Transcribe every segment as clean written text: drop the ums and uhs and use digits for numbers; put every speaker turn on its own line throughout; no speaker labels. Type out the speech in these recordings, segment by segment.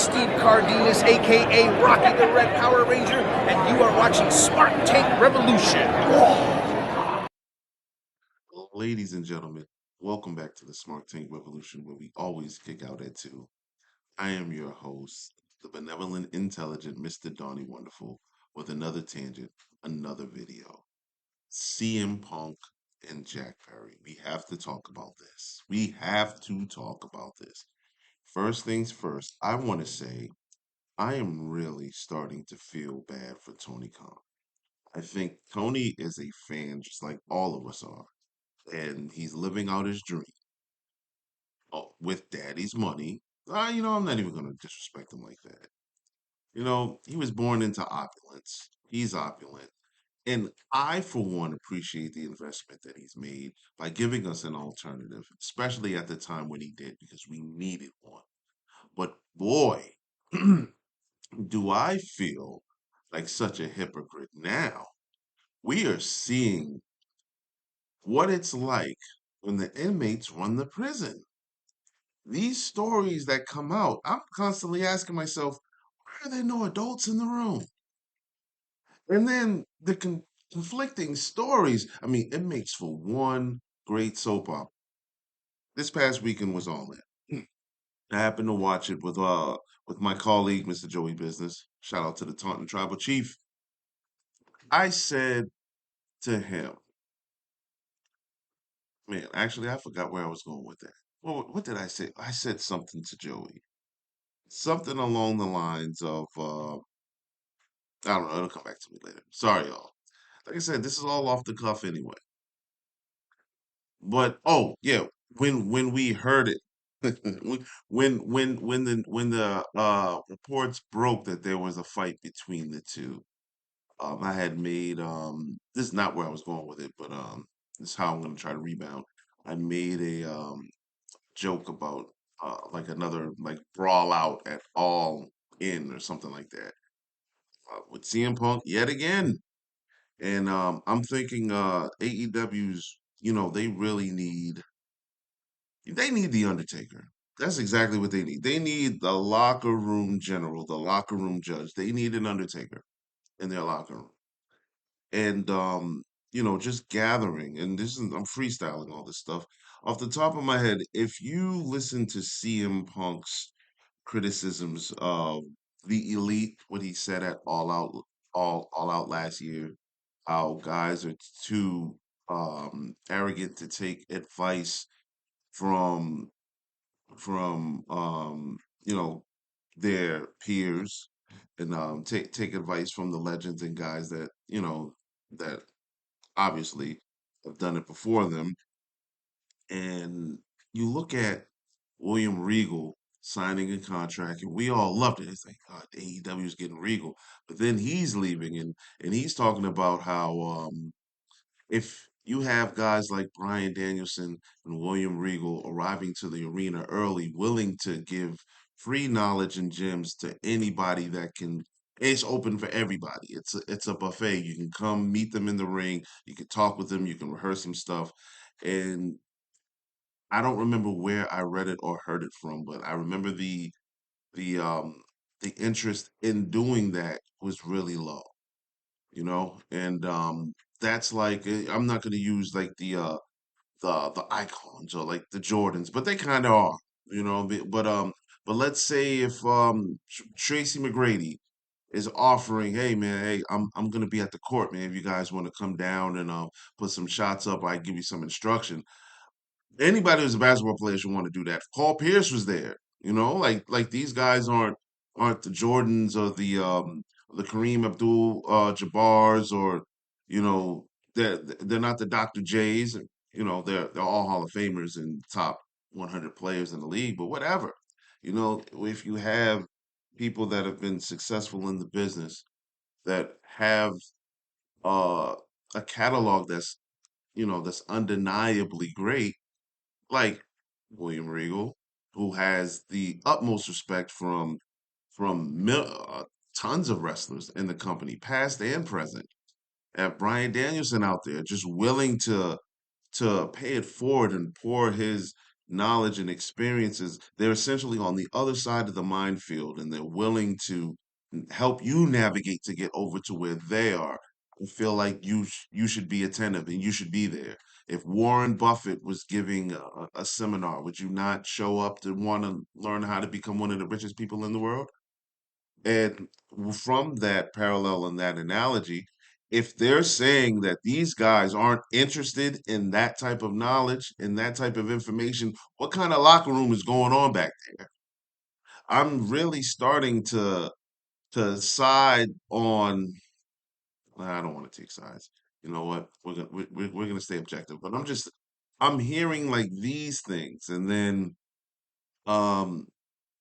Steve Cardenas, aka Rocky the Red Power Ranger, and you are watching Smart Tank Revolution.
Ladies and gentlemen, welcome back to the SmarkTank Revolution, where we always kick out at two. I am your host, the benevolent, intelligent Mr. Donnie Wonderful, with another tangent, another video. CM Punk and Jack Perry. We have to talk about this. We have to talk about this. First things first, I want to say I am really starting to feel bad for Tony Khan. I think Tony is a fan just like all of us are, and he's living out his dream with daddy's money. I'm not even going to disrespect him like that. He was born into opulence. He's opulent. And I, for one, appreciate the investment that he's made by giving us an alternative, especially at the time when he did, because we needed one. But boy, do I feel like such a hypocrite now. We are seeing what it's like when the inmates run the prison. These stories that come out, I'm constantly asking myself, why are there no adults in the room? And then the conflicting stories. I mean, it makes for one great soap opera. This past weekend was all in. I happened to watch it with my colleague, Mr. Joey Business. Shout out to the Taunton Tribal Chief. I said to him, man, actually, I forgot where I was going with that. Well, what did I say? I said something to Joey, something along the lines of, I don't know. It'll come back to me later. Sorry, y'all. Like I said, this is all off the cuff anyway. But oh yeah, when we heard it, when the reports broke that there was a fight between the two, I had made this is not where I was going with it, but this is how I'm gonna try to rebound. I made a joke about like another like brawl out at all in or something like that with CM Punk yet again. And I'm thinking AEW's, they need the Undertaker. That's exactly what they need. They need the locker room general, the locker room judge. They need an Undertaker in their locker room. And just gathering, and this is I'm freestyling all this stuff. Off the top of my head, if you listen to CM Punk's criticisms of the elite, what he said at All Out last year, how guys are too arrogant to take advice from from you know their peers and take advice from the legends and guys that that obviously have done it before them. And you look at William Regal signing a contract, and we all loved it. It's like, God, AEW is getting Regal, but then he's leaving, and he's talking about how if you have guys like Brian Danielson and William Regal arriving to the arena early, willing to give free knowledge and gems to anybody that can. It's open for everybody. It's a buffet. You can come meet them in the ring. You can talk with them. You can rehearse some stuff. And I don't remember where I read it or heard it from, but I remember the the interest in doing that was really low, and that's like I'm not going to use like the icons or like the Jordans, but they kind of are, but let's say if Tracy McGrady is offering, hey man, hey, I'm gonna be at the court, man. If you guys want to come down and put some shots up, I give you some instruction. Anybody who's a basketball player should want to do that. Paul Pierce was there, like these guys aren't the Jordans or the Kareem Abdul Jabbars or you know they're not the Dr. J's. And they're all Hall of Famers and top 100 players in the league. But whatever, if you have people that have been successful in the business that have uh, a catalog that's undeniably great, like William Regal, who has the utmost respect from tons of wrestlers in the company, past and present. And Brian Danielson out there, just willing to pay it forward and pour his knowledge and experiences, they're essentially on the other side of the minefield and they're willing to help you navigate to get over to where they are. I feel like you should be attentive and you should be there. If Warren Buffett was giving a seminar, would you not show up to want to learn how to become one of the richest people in the world? And from that parallel and that analogy, if they're saying that these guys aren't interested in that type of knowledge and that type of information, what kind of locker room is going on back there? I'm really starting to side on. Well, I don't want to take sides. You know what? We're gonna stay objective, but I'm hearing like these things, and then um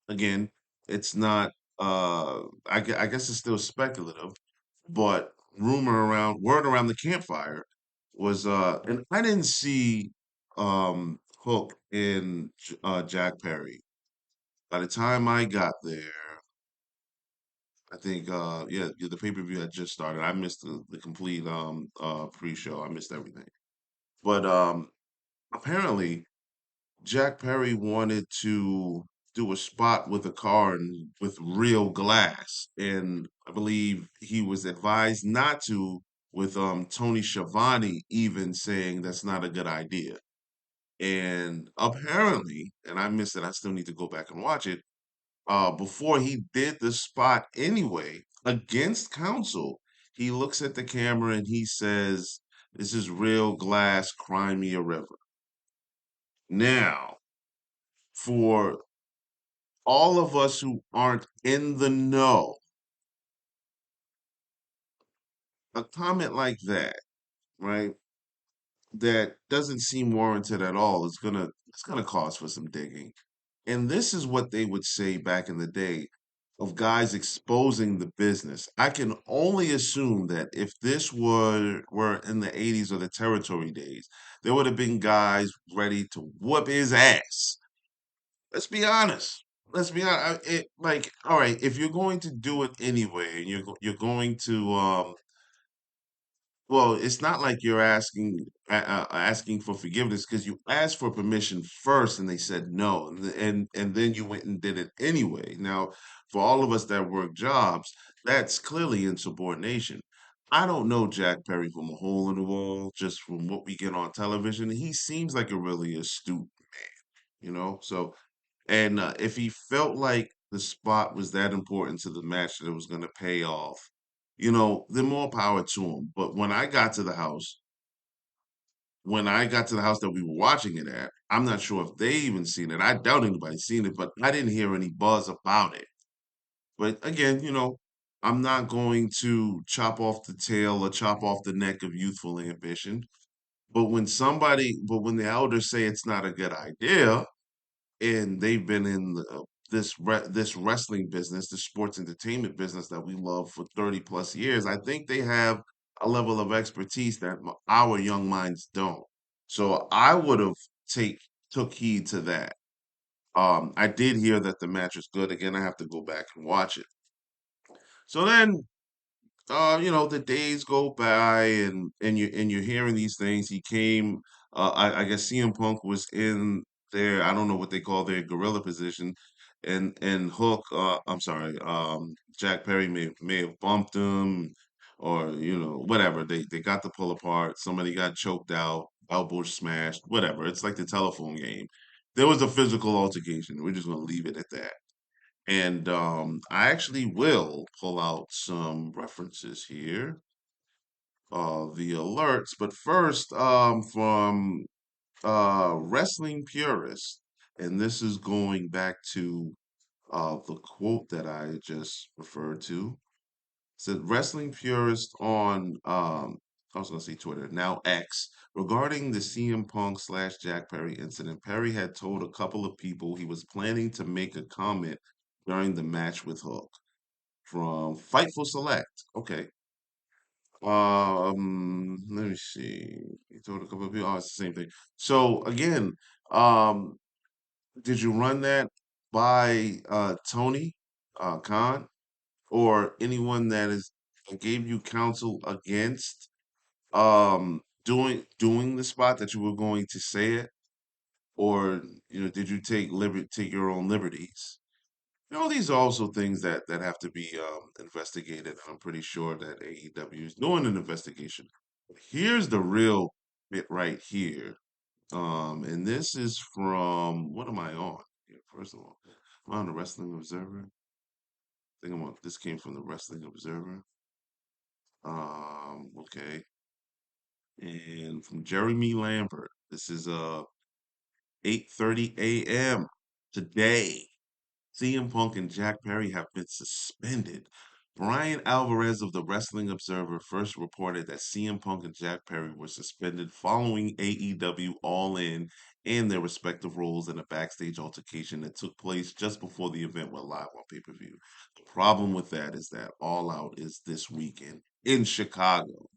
again, it's not. I guess it's still speculative, but word around the campfire was, and I didn't see Hook in Jack Perry. By the time I got there, I think yeah, the pay-per-view had just started. I missed the complete pre-show. I missed everything. But apparently Jack Perry wanted to do a spot with a car and with real glass, and I believe he was advised not to, with Tony Schiavone even saying that's not a good idea. And apparently, and I missed it, I still need to go back and watch it. Before he did the spot anyway, against counsel, he looks at the camera and he says, "This is real glass, cry me a river." Now, for all of us who aren't in the know, a comment like that, right, that doesn't seem warranted at all is gonna cause for some digging. And this is what they would say back in the day of guys exposing the business. I can only assume that if this were in the 80s or the territory days, there would have been guys ready to whoop his ass. Let's be honest. Let's be honest. Like, all right, if you're going to do it anyway, and you're going to, well, it's not like you're asking for forgiveness because you asked for permission first, and they said no, and then you went and did it anyway. Now, for all of us that work jobs, that's clearly insubordination. I don't know Jack Perry from a hole in the wall, just from what we get on television. He seems like a really astute, so and if he felt like the spot was that important to the match that it was going to pay off, then more power to him. But when I got to the house that we were watching it at, I'm not sure if they even seen it. I doubt anybody's seen it, but I didn't hear any buzz about it. But again, I'm not going to chop off the tail or chop off the neck of youthful ambition. But when the elders say it's not a good idea, and they've been in this wrestling business, this sports entertainment business that we love for 30 plus years. I think they have a level of expertise that our young minds don't. So I would have take took heed to that. I did hear that the match was good. Again, I have to go back and watch it. So then the days go by and you're hearing these things. He came, I guess CM Punk was in their, I don't know what they call their gorilla position, and Hook, I'm sorry, Jack Perry may have bumped him, or whatever. They got the pull apart. Somebody got choked out, elbow smashed, whatever. It's like the telephone game. There was a physical altercation. We're just gonna leave it at that. And I actually will pull out some references here, the alerts. But first, from Wrestling Purist, and this is going back to the quote that I just referred to. Said Wrestling Purist on, I was going to say Twitter, now X, regarding the CM Punk slash Jack Perry incident. Perry had told a couple of people he was planning to make a comment during the match with Hook from Fightful Select. Okay. Let me see. He told a couple of people. Oh, it's the same thing. So again, um, did you run that by Tony Khan or anyone that gave you counsel against doing the spot that you were going to say it? or did you take your own liberties? These are also things that have to be investigated. And I'm pretty sure that AEW is doing an investigation. Here's the real bit right here. And this is from, what am I on here? First of all, am I on the Wrestling Observer? I think I'm on. This came from the Wrestling Observer. Okay, and from Jeremy Lambert. This is 8:30 a.m. today. CM Punk and Jack Perry have been suspended. Brian Alvarez of the Wrestling Observer first reported that CM Punk and Jack Perry were suspended following AEW All In and their respective roles in a backstage altercation that took place just before the event went live on pay-per-view. The problem with that is that All Out is this weekend in Chicago.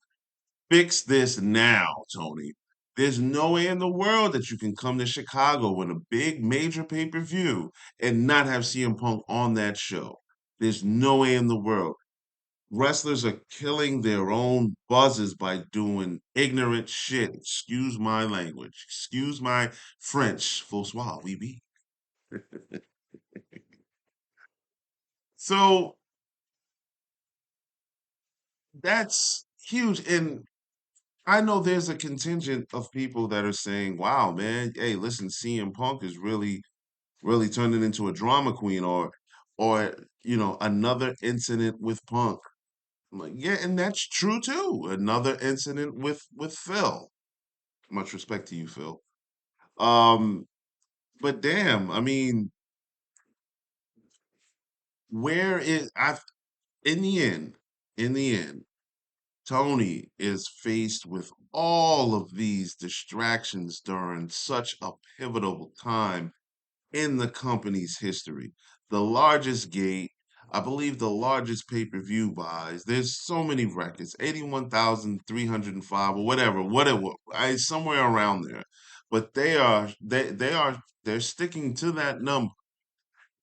Fix this now, Tony. There's no way in the world that you can come to Chicago with a big major pay-per-view and not have CM Punk on that show. There's no way in the world. Wrestlers are killing their own buzzes by doing ignorant shit. Excuse my language. Excuse my French. François, oui, oui. So that's huge. And I know there's a contingent of people that are saying, wow, man, hey, listen, CM Punk is really turning into a drama queen, or another incident with Punk. I'm like, yeah, and that's true too. Another incident with Phil. Much respect to you, Phil. Um, but damn, I mean, where is I in the end, in the end, Tony is faced with all of these distractions during such a pivotal time in the company's history. The largest gate, I believe the largest pay-per-view buys. There's so many records, 81,305 or whatever, somewhere around there. But they're sticking to that number.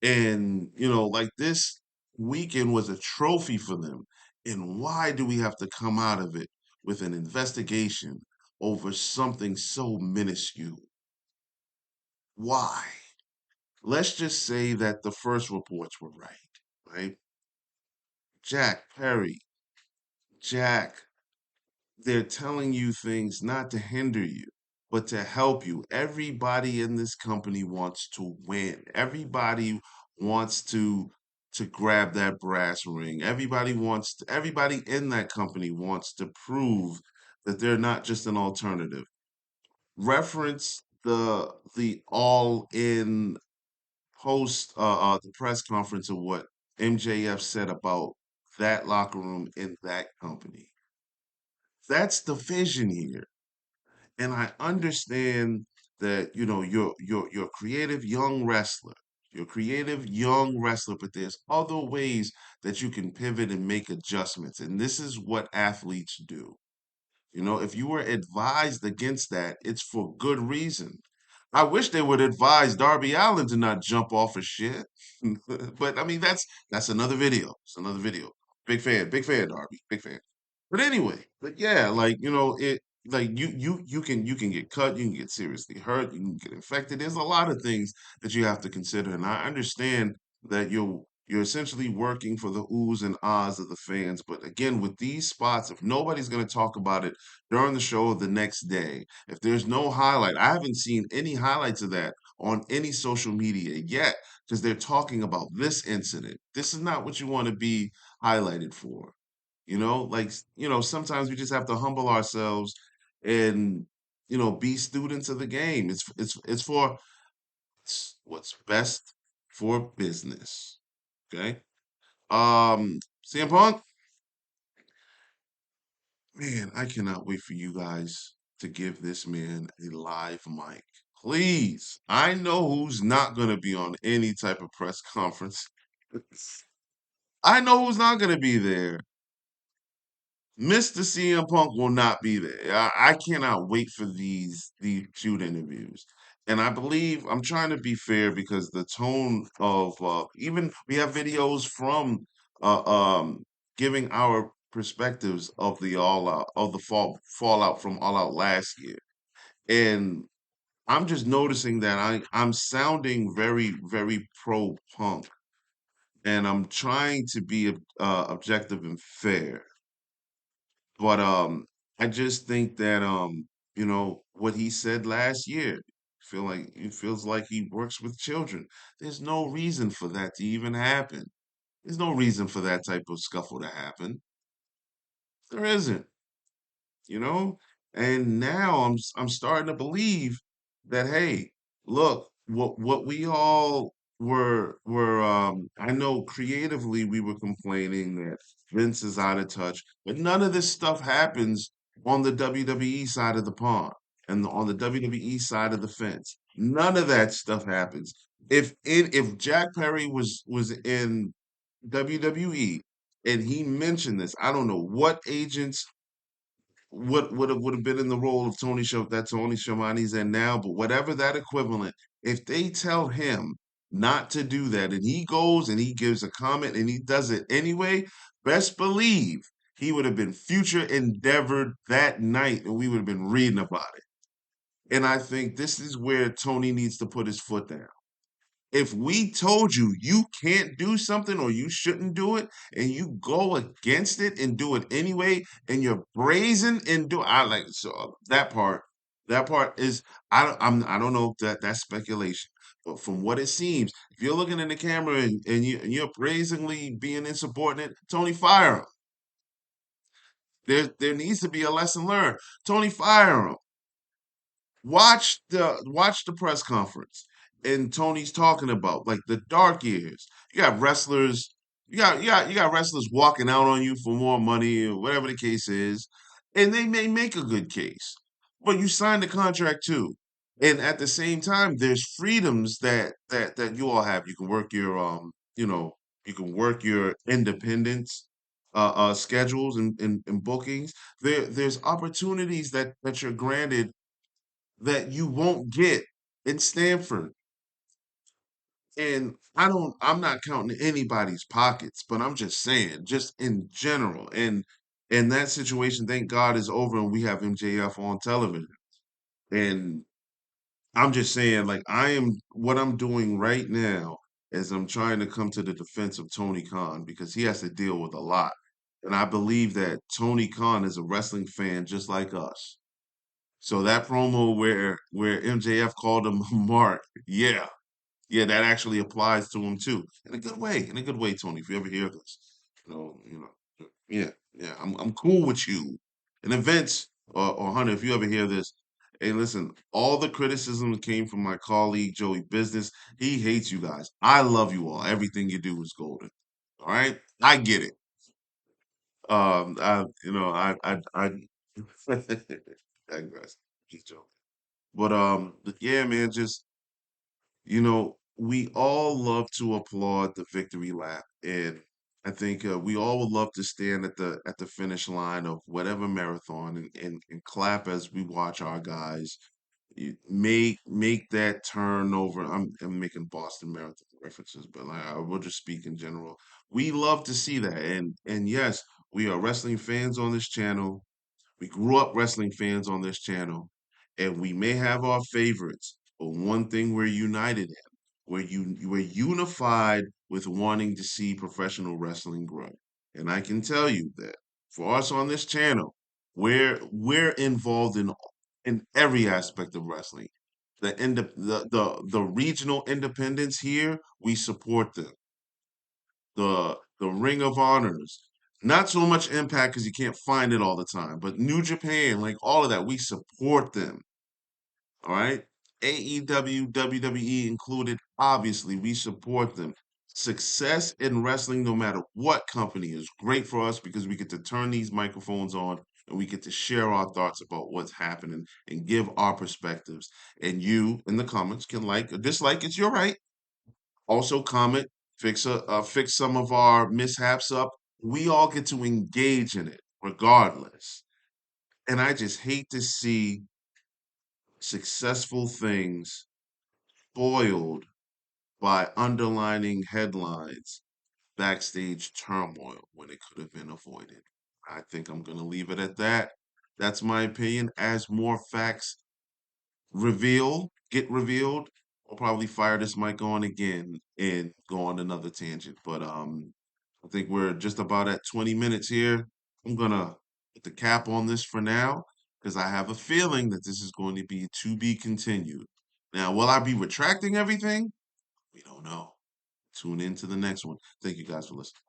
And like this weekend was a trophy for them. And why do we have to come out of it with an investigation over something so minuscule? Why? Let's just say that the first reports were right, right? Jack, Perry, Jack, they're telling you things not to hinder you, but to help you. Everybody in this company wants to win. Everybody wants to grab that brass ring. Everybody in that company wants to prove that they're not just an alternative. Reference the all in post the press conference of what MJF said about that locker room in that company. That's the vision here. And I understand that you're a creative young wrestler. You're a creative young wrestler, but there's other ways that you can pivot and make adjustments. And this is what athletes do. If you were advised against that, it's for good reason. I wish they would advise Darby Allin to not jump off of shit. But I mean, that's another video. It's another video. Big fan, Darby, big fan. But anyway, but yeah, like it, like you can get cut, you can get seriously hurt, you can get infected. There's a lot of things that you have to consider, and I understand that you're essentially working for the oohs and ahs of the fans. But again, with these spots, if nobody's going to talk about it during the show the next day, if there's no highlight, I haven't seen any highlights of that on any social media yet because they're talking about this incident. This is not what you want to be highlighted for. Like, sometimes we just have to humble ourselves and, be students of the game. It's for what's best for business. Okay. CM Punk, man, I cannot wait for you guys to give this man a live mic. Please. I know who's not going to be on any type of press conference. I know who's not going to be there. Mr. CM Punk will not be there. I cannot wait for these shoot interviews. And I believe I'm trying to be fair because the tone of even we have videos from uh, um, giving our perspectives of the all out of the fallout from all out last year. And I'm just noticing that I'm sounding very, very pro punk, and I'm trying to be objective and fair. But I just think that what he said last year, feel like it feels like he works with children. There's no reason for that to even happen. There's no reason for that type of scuffle to happen. There isn't. you know? And now I'm starting to believe that, hey, look, what we all were I know creatively we were complaining that Vince is out of touch, but none of this stuff happens on the WWE side of the pond and on the WWE side of the fence. None of that stuff happens. If Jack Perry was in WWE and he mentioned this, I don't know what agents would have been in the role of Tony Schiavone's in now, but whatever that equivalent, if they tell him not to do that and he goes and he gives a comment and he does it anyway, best believe he would have been future endeavored that night and we would have been reading about it. And I think this is where Tony needs to put his foot down. If we told you you can't do something or you shouldn't do it, and you go against it and do it anyway, and you're brazen and do I like so that part. That part is I don't know if that's speculation, but from what it seems, if you're looking in the camera and you're brazenly being insubordinate, Tony, fire him. There needs to be a lesson learned. Tony, fire him. Watch the press conference and Tony's talking about like the dark years. You got wrestlers, you got wrestlers walking out on you for more money or whatever the case is, and they may make a good case, but you signed the contract too. And at the same time, there's freedoms that you all have. You can work your you can work your independence schedules and bookings. There's opportunities that you're granted that you won't get in Stanford. And I'm not counting anybody's pockets, but I'm just saying, just in general. And that situation, thank God, is over and we have MJF on television. And I'm just saying, like, what I'm doing right now is I'm trying to come to the defense of Tony Khan because he has to deal with a lot. And I believe that Tony Khan is a wrestling fan just like us. So that promo where MJF called him Mark, yeah, yeah, that actually applies to him too, in a good way, Tony. If you ever hear this, yeah, yeah, I'm cool with you. And events or Hunter, if you ever hear this, hey, listen, all the criticism came from my colleague Joey Business. He hates you guys. I love you all. Everything you do is golden. All right, I get it. I digress. Just joking. But yeah, man, just we all love to applaud the victory lap, and I think we all would love to stand at the finish line of whatever marathon and clap as we watch our guys make that turnover. I'm making Boston Marathon references, but I will just speak in general. We love to see that, and yes, we are wrestling fans on this channel. We grew up wrestling fans on this channel, and we may have our favorites, but one thing we're united in, we're unified with wanting to see professional wrestling grow. And I can tell you that for us on this channel, we're involved in every aspect of wrestling. The regional independents here, we support them. The Ring of Honors. Not so much Impact because you can't find it all the time, but New Japan, like all of that, we support them. All right. AEW, WWE included, obviously, we support them. Success in wrestling, no matter what company, is great for us because we get to turn these microphones on and we get to share our thoughts about what's happening and give our perspectives. And you in the comments can like or dislike, it's your right. Also comment, fix some of our mishaps up. We all get to engage in it regardless. And I just hate to see successful things spoiled by underlining headlines, backstage turmoil when it could have been avoided. I think I'm going to leave it at that. That's my opinion. As more facts get revealed, I'll probably fire this mic on again and go on another tangent. But I think we're just about at 20 minutes here. I'm gonna put the cap on this for now because I have a feeling that this is going to be continued. Now, will I be retracting everything? We don't know. Tune in to the next one. Thank you guys for listening.